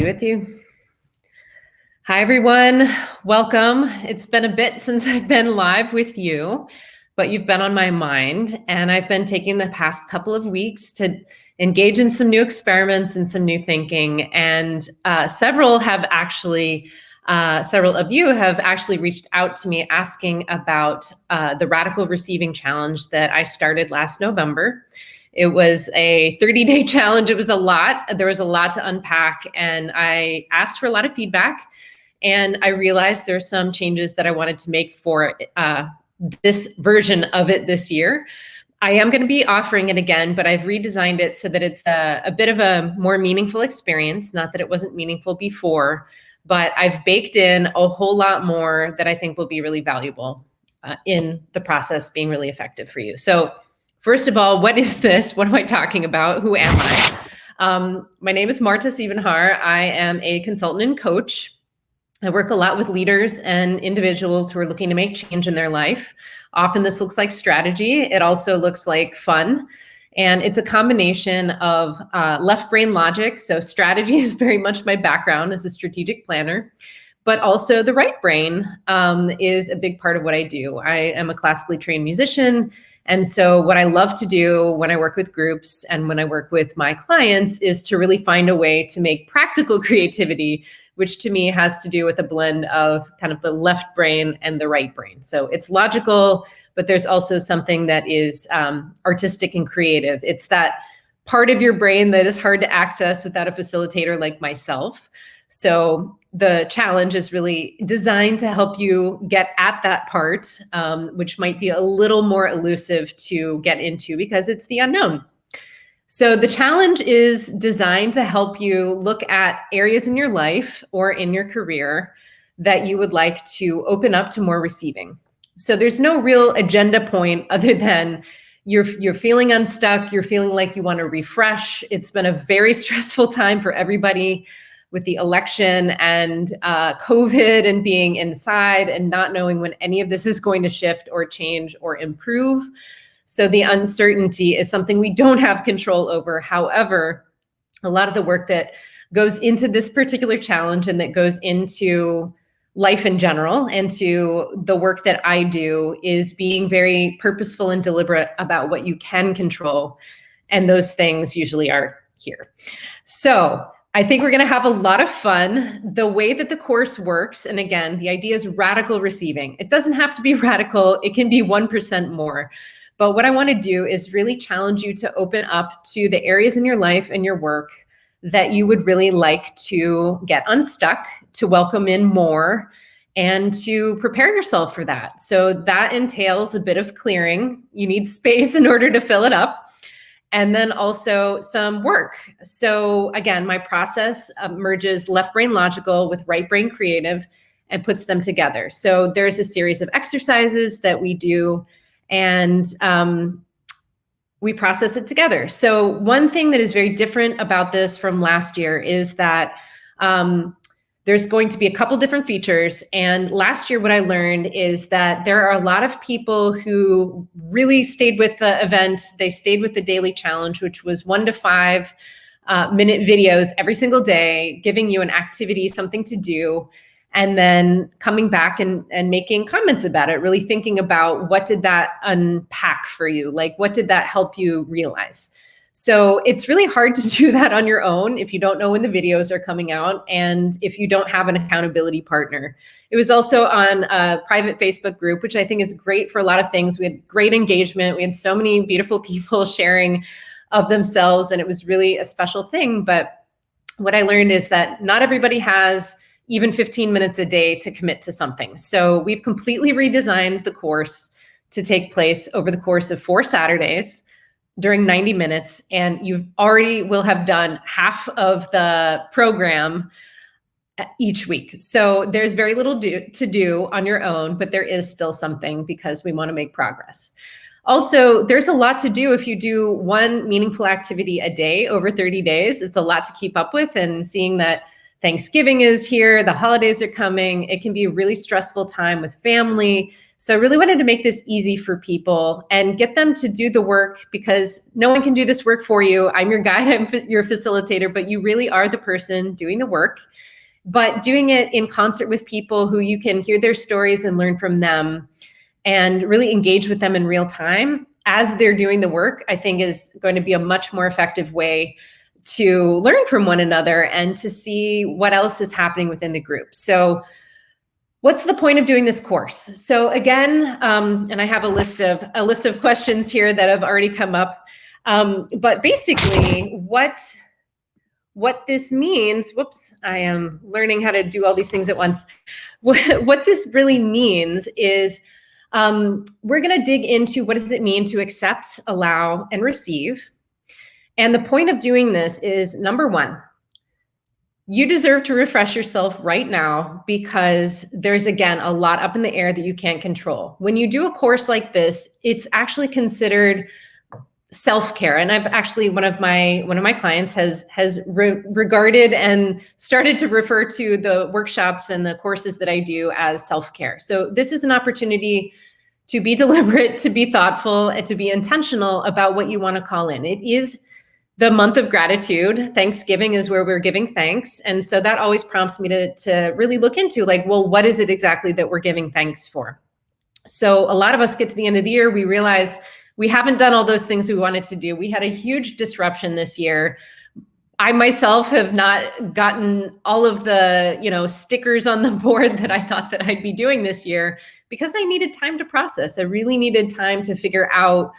be with you. Hi, everyone. Welcome. It's been a bit since I've been live with you, but you've been on my mind. And I've been taking the past couple of weeks to engage in some new experiments and some new thinking. And several of you have actually reached out to me asking about the Radical Receiving Challenge that I started last November. It was a 30-day challenge. It was a lot. There was a lot to unpack, and I asked for a lot of feedback. And I realized there's some changes that I wanted to make for this version of it this year. I am going to be offering it again, but I've redesigned it so that it's a bit of a more meaningful experience. Not that it wasn't meaningful before, but I've baked in a whole lot more that I think will be really valuable in the process being really effective for you. So first of all, what is this? What am I talking about? Who am I? My name is Marte Siebenhar. I am a consultant and coach. I work a lot with leaders and individuals who are looking to make change in their life. Often this looks like strategy. It also looks like fun. And it's a combination of left brain logic. So strategy is very much my background as a strategic planner, but also the right brain is a big part of what I do. I am a classically trained musician. And so what I love to do when I work with groups and when I work with my clients is to really find a way to make practical creativity, which to me has to do with a blend of kind of the left brain and the right brain. So it's logical, but there's also something that is artistic and creative. It's that part of your brain that is hard to access without a facilitator like myself. So the challenge is really designed to help you get at that part, which might be a little more elusive to get into because it's the unknown. So the challenge is designed to help you look at areas in your life or in your career that you would like to open up to more receiving. So there's no real agenda point other than you're feeling unstuck, you're feeling like you want to refresh. It's been a very stressful time for everybody with the election and COVID and being inside and not knowing when any of this is going to shift or change or improve. So the uncertainty is something we don't have control over. However, a lot of the work that goes into this particular challenge and that goes into life in general and to the work that I do is being very purposeful and deliberate about what you can control. And those things usually are here. So I think we're going to have a lot of fun. The way that the course works, and again, the idea is radical receiving. It doesn't have to be radical. It can be 1% more. But what I want to do is really challenge you to open up to the areas in your life and your work that you would really like to get unstuck, to welcome in more, and to prepare yourself for that. So that entails a bit of clearing. You need space in order to fill it up. And then also some work. So again, my process merges left brain logical with right brain creative and puts them together. So there's a series of exercises that we do and we process it together. So one thing that is very different about this from last year is that there's going to be a couple different features. And last year, what I learned is that there are a lot of people who really stayed with the event. They stayed with the daily challenge, which was 1 to 5 minute videos every single day, giving you an activity, something to do, and then coming back and making comments about it, really thinking about what did that unpack for you? Like, what did that help you realize? So it's really hard to do that on your own if you don't know when the videos are coming out and if you don't have an accountability partner. It was also on a private Facebook group, which I think is great for a lot of things. We had great engagement. We had so many beautiful people sharing of themselves, and it was really a special thing. But what I learned is that not everybody has even 15 minutes a day to commit to something. So we've completely redesigned the course to take place over the course of 4 Saturdays during 90 minutes, and you already will have done half of the program each week. So there's very little to do on your own, but there is still something because we want to make progress. Also, there's a lot to do if you do one meaningful activity a day over 30 days. It's a lot to keep up with, and seeing that Thanksgiving is here, the holidays are coming, it can be a really stressful time with family. So I really wanted to make this easy for people and get them to do the work, because no one can do this work for you. I'm your guide, I'm your facilitator, but you really are the person doing the work. But doing it in concert with people who you can hear their stories and learn from them and really engage with them in real time as they're doing the work, I think is going to be a much more effective way to learn from one another and to see what else is happening within the group. So what's the point of doing this course? So again, and I have a list of questions here that have already come up. But basically, what this means, whoops, I am learning how to do all these things at once. What this really means is we're going to dig into what does it mean to accept, allow, and receive. And the point of doing this is, number one, you deserve to refresh yourself right now, because there's, again, a lot up in the air that you can't control. When you do a course like this, it's actually considered self-care. And I've actually, one of my clients has regarded and started to refer to the workshops and the courses that I do as self-care. So this is an opportunity to be deliberate, to be thoughtful, and to be intentional about what you want to call in. It is the month of gratitude. Thanksgiving is where we're giving thanks. And so that always prompts me to really look into, like, well, what is it exactly that we're giving thanks for? So a lot of us get to the end of the year, we realize we haven't done all those things we wanted to do. We had a huge disruption this year. I myself have not gotten all of the, stickers on the board that I thought that I'd be doing this year, because I needed time to process. I really needed time to figure out,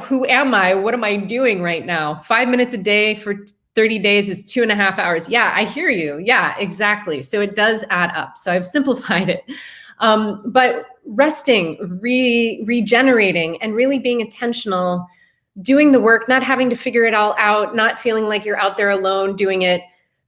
who am I? What am I doing right now? 5 minutes a day for 30 days is 2.5 hours. Yeah, I hear you. Yeah, exactly. So it does add up. So I've simplified it. But resting, regenerating, and really being intentional, doing the work, not having to figure it all out, not feeling like you're out there alone doing it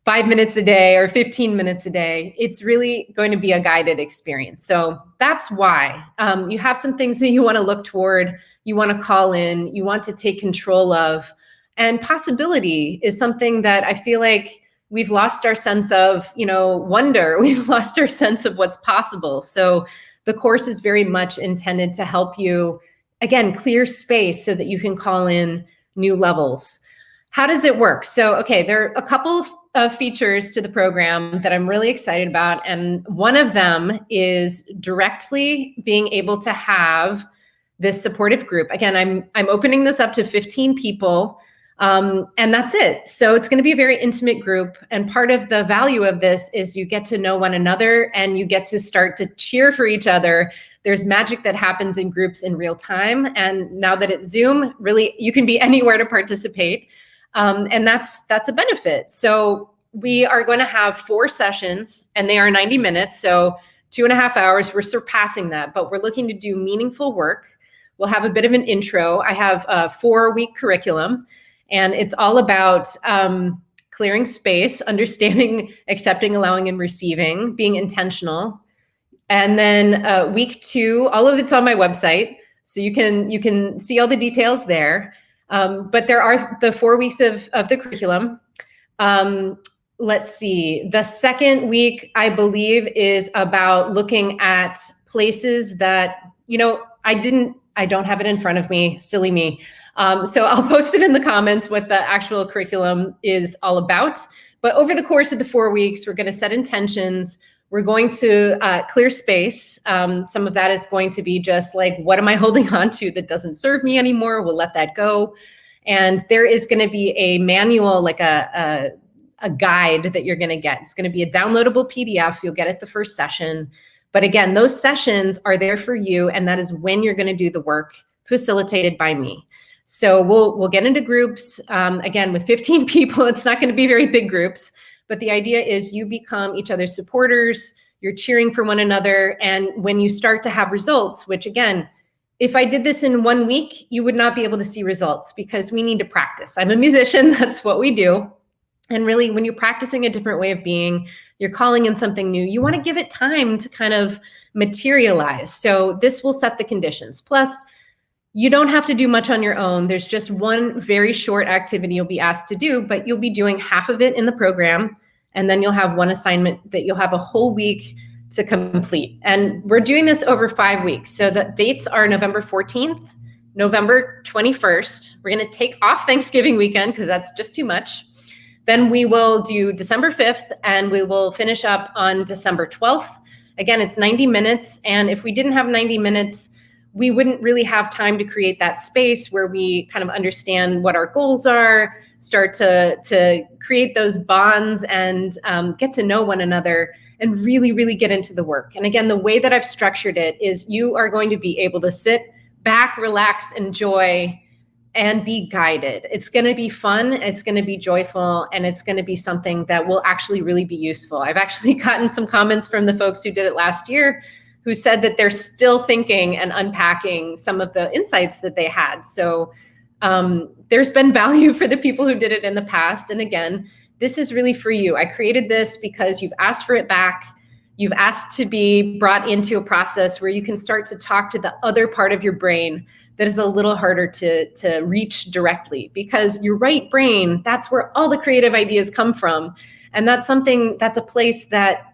5 minutes a day or 15 minutes a day. It's really going to be a guided experience. So that's why you have some things that you want to look toward, you want to call in, you want to take control of. And possibility is something that I feel like we've lost our sense of, wonder. We've lost our sense of what's possible. So the course is very much intended to help you, again, clear space so that you can call in new levels. How does it work? So, okay, there are a couple of features to the program that I'm really excited about. And one of them is directly being able to have this supportive group. Again, I'm opening this up to 15 people. And that's it. So it's going to be a very intimate group. And part of the value of this is you get to know one another and you get to start to cheer for each other. There's magic that happens in groups in real time. And now that it's Zoom, really, you can be anywhere to participate. And that's a benefit. So we are going to have 4 sessions and they are 90 minutes. So 2.5 hours, we're surpassing that, but we're looking to do meaningful work. We'll have a bit of an intro. I have a 4-week curriculum. And it's all about clearing space, understanding, accepting, allowing, and receiving, being intentional. And then week 2, all of it's on my website, so you can see all the details there. But there are the 4 weeks of the curriculum. Let's see. The second week, I believe, is about looking at places that, I don't have it in front of me, silly me. So I'll post it in the comments what the actual curriculum is all about. But over the course of the 4 weeks, we're going to set intentions. We're going to clear space. Some of that is going to be just like, what am I holding on to that doesn't serve me anymore? We'll let that go. And there is going to be a manual, like a guide that you're going to get. It's going to be a downloadable PDF. You'll get it the first session. But again, those sessions are there for you. And that is when you're going to do the work facilitated by me. So we'll get into groups. Again, with 15 people, it's not going to be very big groups. But the idea is you become each other's supporters. You're cheering for one another. And when you start to have results, which again, if I did this in 1 week, you would not be able to see results because we need to practice. I'm a musician. That's what we do. And really, when you're practicing a different way of being, you're calling in something new, you want to give it time to kind of materialize. So this will set the conditions. Plus, you don't have to do much on your own. There's just one very short activity you'll be asked to do, but you'll be doing half of it in the program. And then you'll have one assignment that you'll have a whole week to complete. And we're doing this over 5 weeks. So the dates are November 14th, November 21st. We're going to take off Thanksgiving weekend because that's just too much. Then we will do December 5th, and we will finish up on December 12th. Again, it's 90 minutes. And if we didn't have 90 minutes, we wouldn't really have time to create that space where we kind of understand what our goals are, start to create those bonds and get to know one another and really, really get into the work. And again, the way that I've structured it is you are going to be able to sit back, relax, enjoy, and be guided. It's going to be fun, it's going to be joyful, and it's going to be something that will actually really be useful. I've actually gotten some comments from the folks who did it last year who said that they're still thinking and unpacking some of the insights that they had. So there's been value for the people who did it in the past. And again, this is really for you. I created this because you've asked for it back. You've asked to be brought into a process where you can start to talk to the other part of your brain that is a little harder to reach directly, because your right brain, that's where all the creative ideas come from. And that's a place that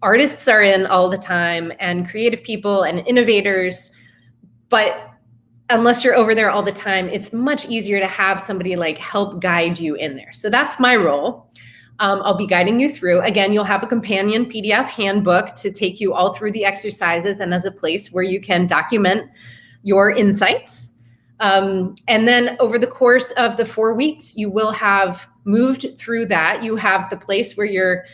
artists are in all the time, and creative people and innovators. But unless you're over there all the time, it's much easier to have somebody like help guide you in there. So that's my role. I'll be guiding you through. Again, you'll have a companion PDF handbook to take you all through the exercises and as a place where you can document your insights. And then over the course of the 4 weeks, you will have moved through that. You have the place where you're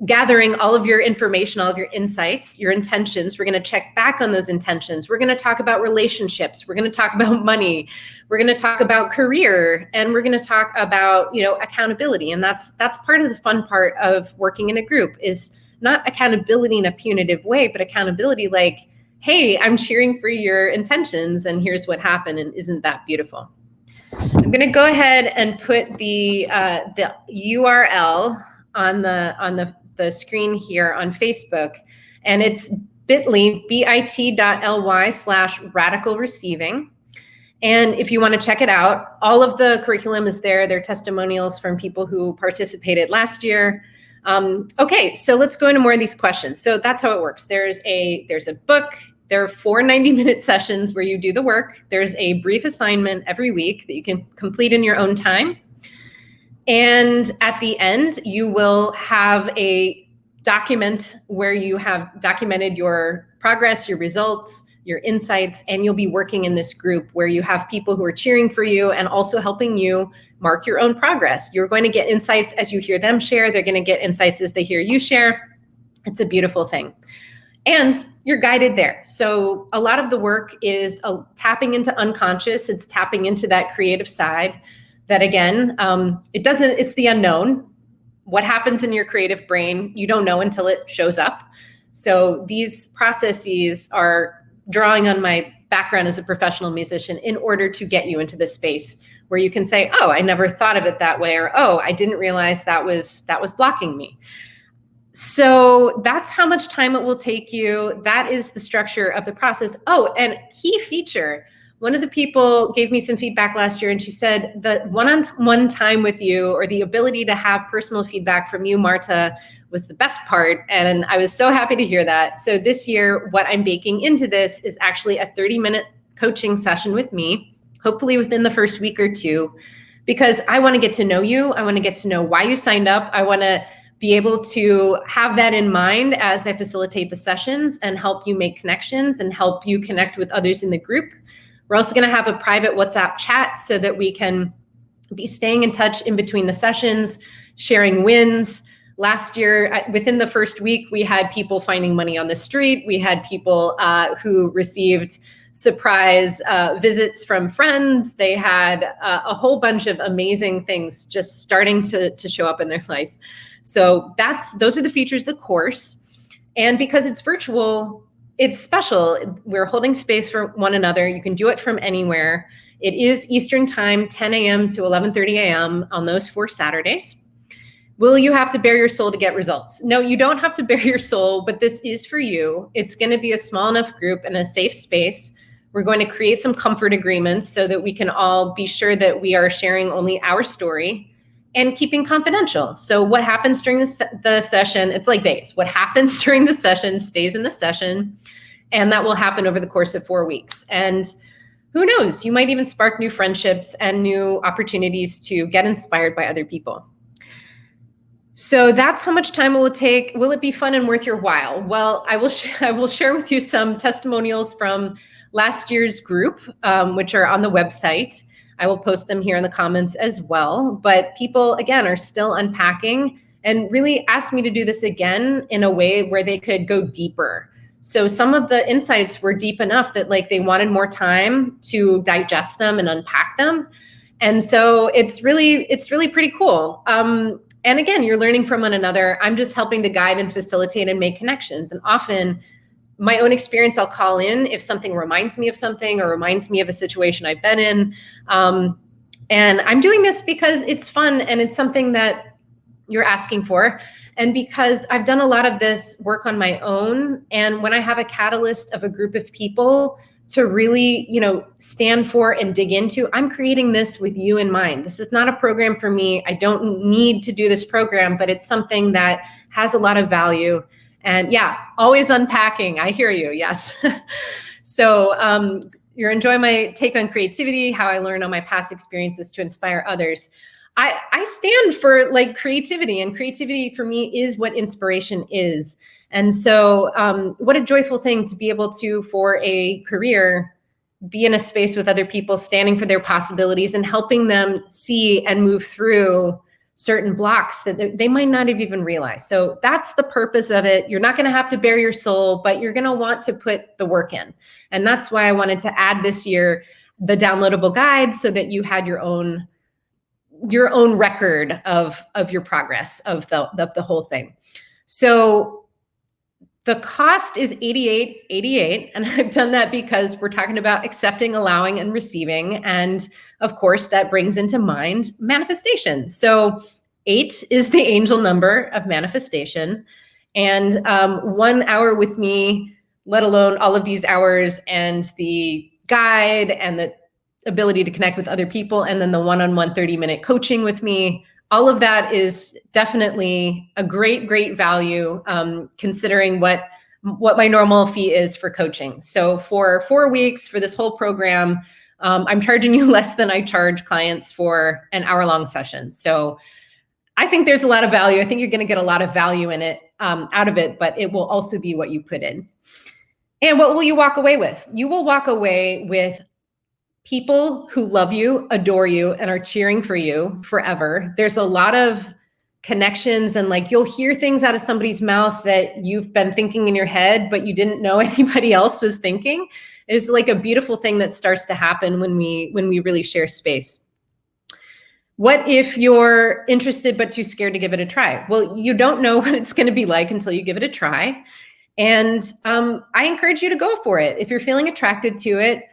gathering all of your information, all of your insights, your intentions. We're going to check back on those intentions. We're going to talk about relationships. We're going to talk about money. We're going to talk about career, and we're going to talk about, accountability. And that's part of the fun part of working in a group, is not accountability in a punitive way, but accountability like, hey, I'm cheering for your intentions, and here's what happened, and isn't that beautiful? I'm going to go ahead and put the URL on the screen here on Facebook, and it's bit.ly/radical receiving. And if you want to check it out, all of the curriculum is there. There are testimonials from people who participated last year. Okay, so let's go into more of these questions. So that's how it works. There's a book. There are 4 90-minute sessions where you do the work. There's a brief assignment every week that you can complete in your own time. And at the end, you will have a document where you have documented your progress, your results, your insights, and you'll be working in this group where you have people who are cheering for you and also helping you mark your own progress. You're going to get insights as you hear them share. They're going to get insights as they hear you share. It's a beautiful thing. And you're guided there. So a lot of the work is tapping into unconscious. It's tapping into that creative side. That again, it's the unknown. What happens in your creative brain, you don't know until it shows up. So these processes are drawing on my background as a professional musician in order to get you into this space where you can say, oh, I never thought of it that way, or, oh, I didn't realize that was blocking me. So that's how much time it will take you. That is the structure of the process. Oh, and key feature, one of the people gave me some feedback last year, and she said that one-on-one time with you, or the ability to have personal feedback from you, Marta, was the best part. And I was so happy to hear that. So this year, what I'm baking into this is actually a 30-minute coaching session with me, hopefully within the first week or two, because I want to get to know you. I want to get to know why you signed up. I want to be able to have that in mind as I facilitate the sessions and help you make connections and help you connect with others in the group. We're also going to have a private WhatsApp chat so that we can be staying in touch in between the sessions, sharing wins. Last year, within the first week, we had people finding money on the street. We had people who received surprise visits from friends. They had a whole bunch of amazing things just starting to show up in their life. So those are the features of the course. And because it's virtual, it's special. We're holding space for one another. You can do it from anywhere. It is Eastern time, 10 a.m. to 11:30 a.m. on those 4 Saturdays. Will you have to bare your soul to get results? No, you don't have to bare your soul, but this is for you. It's going to be a small enough group and a safe space. We're going to create some comfort agreements so that we can all be sure that we are sharing only our story. and keeping confidential. So what happens during the session, it's like days. What happens during the session stays in the session, and that will happen over the course of 4 weeks. And who knows, you might even spark new friendships and new opportunities to get inspired by other people. So that's how much time it will take. Will it be fun and worth your while? Well, I will share with you some testimonials from last year's group, which are on the website. I will post them here in the comments as well. But people, again, are still unpacking and really asked me to do this again in a way where they could go deeper. So some of the insights were deep enough that like they wanted more time to digest them and unpack them. And so it's really pretty cool. And again, you're learning from one another. I'm just helping to guide and facilitate and make connections. And often my own experience, I'll call in if something reminds me of something or reminds me of a situation I've been in. And I'm doing this because it's fun and it's something that you're asking for. And because I've done a lot of this work on my own. And when I have a catalyst of a group of people to really, stand for and dig into, I'm creating this with you in mind. This is not a program for me. I don't need to do this program, but it's something that has a lot of value. And yeah, always unpacking. I hear you. Yes. So you're enjoying my take on creativity, how I learn on my past experiences to inspire others. I stand for like creativity, and creativity for me is what inspiration is. And so what a joyful thing to be able to, for a career, be in a space with other people, standing for their possibilities and helping them see and move through certain blocks that they might not have even realized. So that's the purpose of it. You're not going to have to bare your soul, but you're going to want to put the work in. And that's why I wanted to add this year the downloadable guide so that you had your own record of your progress of the whole thing. So the cost is $88.88, and I've done that because we're talking about accepting, allowing, and receiving. And of course, that brings into mind manifestation. So 8 is the angel number of manifestation. And 1 hour with me, let alone all of these hours and the guide and the ability to connect with other people, and then the one-on-one 30-minute coaching with me, all of that is definitely a great value, considering what my normal fee is for coaching. So for 4 weeks for this whole program, I'm charging you less than I charge clients for an hour-long session. So I think there's a lot of value. I think you're going to get a lot of value in it, out of it, but it will also be what you put in. And what will you walk away with? You will walk away with people who love you, adore you, and are cheering for you forever. There's a lot of connections, and like you'll hear things out of somebody's mouth that you've been thinking in your head, but you didn't know anybody else was thinking. It's like a beautiful thing that starts to happen when we really share space. What if you're interested but too scared to give it a try? Well, you don't know what it's going to be like until you give it a try. And I encourage you to go for it. If you're feeling attracted to it,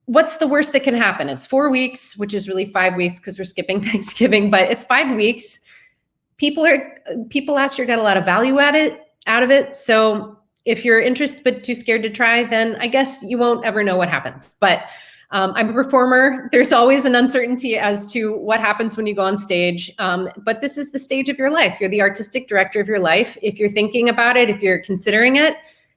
what's the worst that can happen? It's 4 weeks, which is really 5 weeks because we're skipping Thanksgiving, but it's 5 weeks. People last year got a lot of value out of it. So if you're interested but too scared to try, then I guess you won't ever know what happens. But I'm a performer. There's always an uncertainty as to what happens when you go on stage. But this is the stage of your life. You're the artistic director of your life. If you're thinking about it, if you're considering it,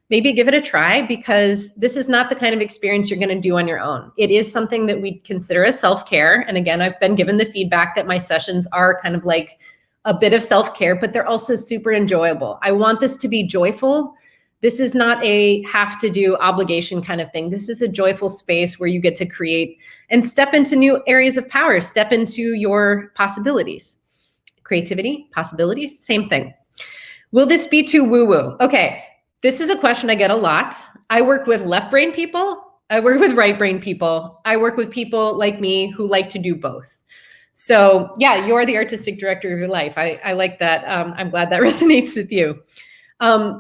maybe give it a try, because this is not the kind of experience you're going to do on your own. It is something that we consider as self-care. And again, I've been given the feedback that my sessions are kind of like a bit of self-care, but they're also super enjoyable. I want this to be joyful. This is not a have to do obligation kind of thing. This is a joyful space where you get to create and step into new areas of power, step into your possibilities. Creativity, possibilities, same thing. Will this be too woo-woo? Okay. This is a question I get a lot. I work with left brain people. I work with right brain people. I work with people like me who like to do both. So yeah, you're the artistic director of your life. I like that. I'm glad that resonates with you.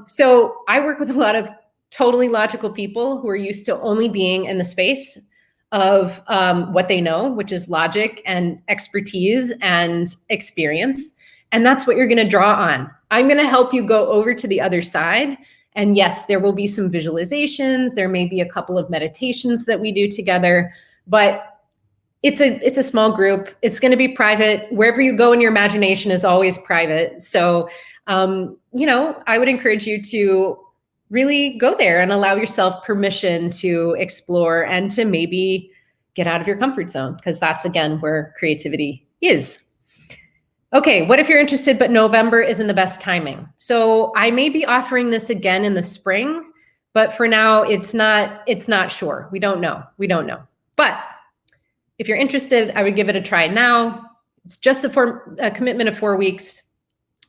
So I work with a lot of totally logical people who are used to only being in the space of what they know, which is logic and expertise and experience. And that's what you're going to draw on. I'm going to help you go over to the other side. And yes, there will be some visualizations. There may be a couple of meditations that we do together, but It's a small group. It's going to be private. Wherever you go in your imagination is always private. So, I would encourage you to really go there and allow yourself permission to explore and to maybe get out of your comfort zone, because that's, again, where creativity is. Okay, what if you're interested, but November isn't the best timing? So I may be offering this again in the spring, but for now, it's not sure. We don't know. But if you're interested, I would give it a try now. It's just a commitment of 4 weeks,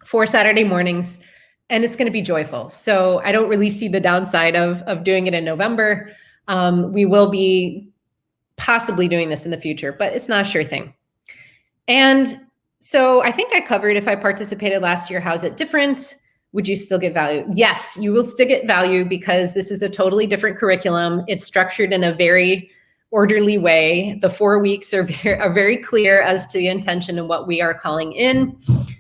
4 Saturday mornings, and it's going to be joyful. So I don't really see the downside of doing it in November. We will be possibly doing this in the future, but it's not a sure thing. And so I think I covered, if I participated last year, how's it different? Would you still get value? Yes, you will still get value, because this is a totally different curriculum. It's structured in a very orderly way. The 4 weeks are very clear as to the intention and what we are calling in.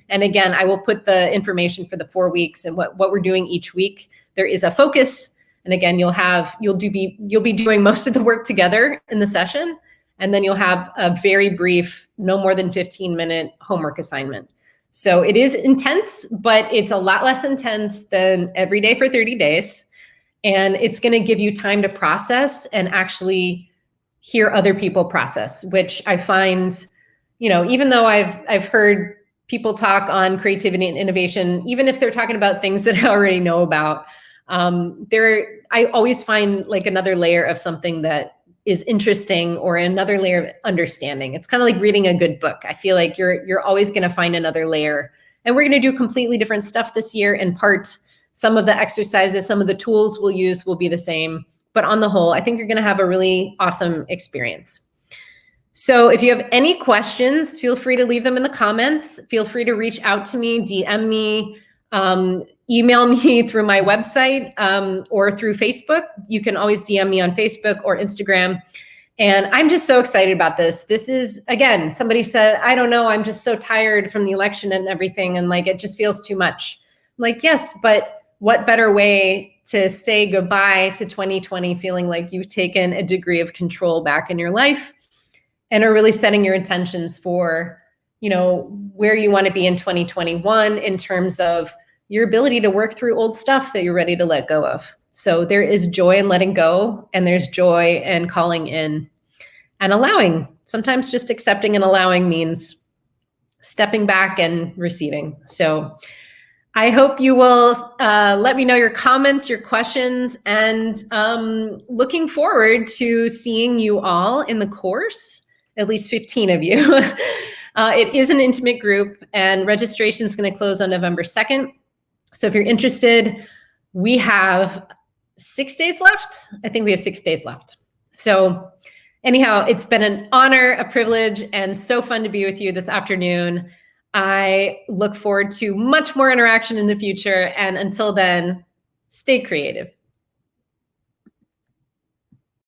And again, I will put the information for the 4 weeks and what we're doing each week. There is a focus. And again, you'll be doing most of the work together in the session. And then you'll have a very brief, no more than 15-minute homework assignment. So it is intense, but it's a lot less intense than every day for 30 days. And it's going to give you time to process and actually hear other people process, which I find, even though I've heard people talk on creativity and innovation, even if they're talking about things that I already know about, I always find like another layer of something that is interesting, or another layer of understanding. It's kind of like reading a good book. I feel like you're always going to find another layer. And we're going to do completely different stuff this year. In part, some of the exercises, some of the tools we'll use will be the same. But on the whole, I think you're going to have a really awesome experience. So if you have any questions, feel free to leave them in the comments. Feel free to reach out to me, DM me, email me through my website, or through Facebook. You can always DM me on Facebook or Instagram. And I'm just so excited about this. This is, again, somebody said, I don't know, I'm just so tired from the election and everything. And like, it just feels too much. Like, yes, but what better way to say goodbye to 2020 feeling like you've taken a degree of control back in your life and are really setting your intentions for, where you want to be in 2021 in terms of your ability to work through old stuff that you're ready to let go of. So there is joy in letting go, and there's joy in calling in and allowing. Sometimes just accepting and allowing means stepping back and receiving. So I hope you will let me know your comments, your questions, and looking forward to seeing you all in the course, at least 15 of you. It is an intimate group, and registration is going to close on November 2nd. So if you're interested, we have 6 days left. I think we have 6 days left. So anyhow, it's been an honor, a privilege, and so fun to be with you this afternoon. I look forward to much more interaction in the future. And until then, stay creative.